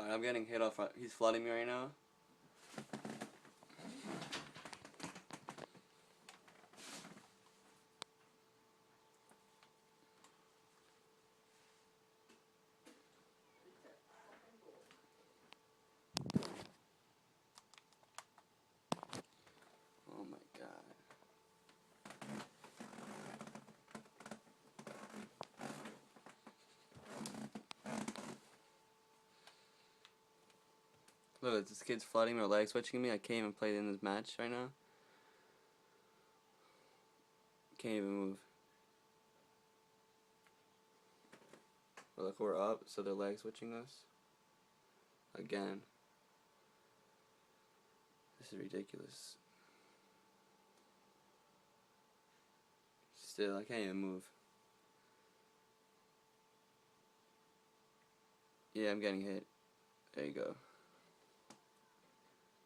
I'm getting hit off. He's flooding me right now. Oh my god. Look, this kid's flooding me or leg switching me. I can't even play in this match right now. Can't even move. But look, we're up, so they're leg switching us. Again. This is ridiculous. Still, I can't even move. Yeah, I'm getting hit. There you go.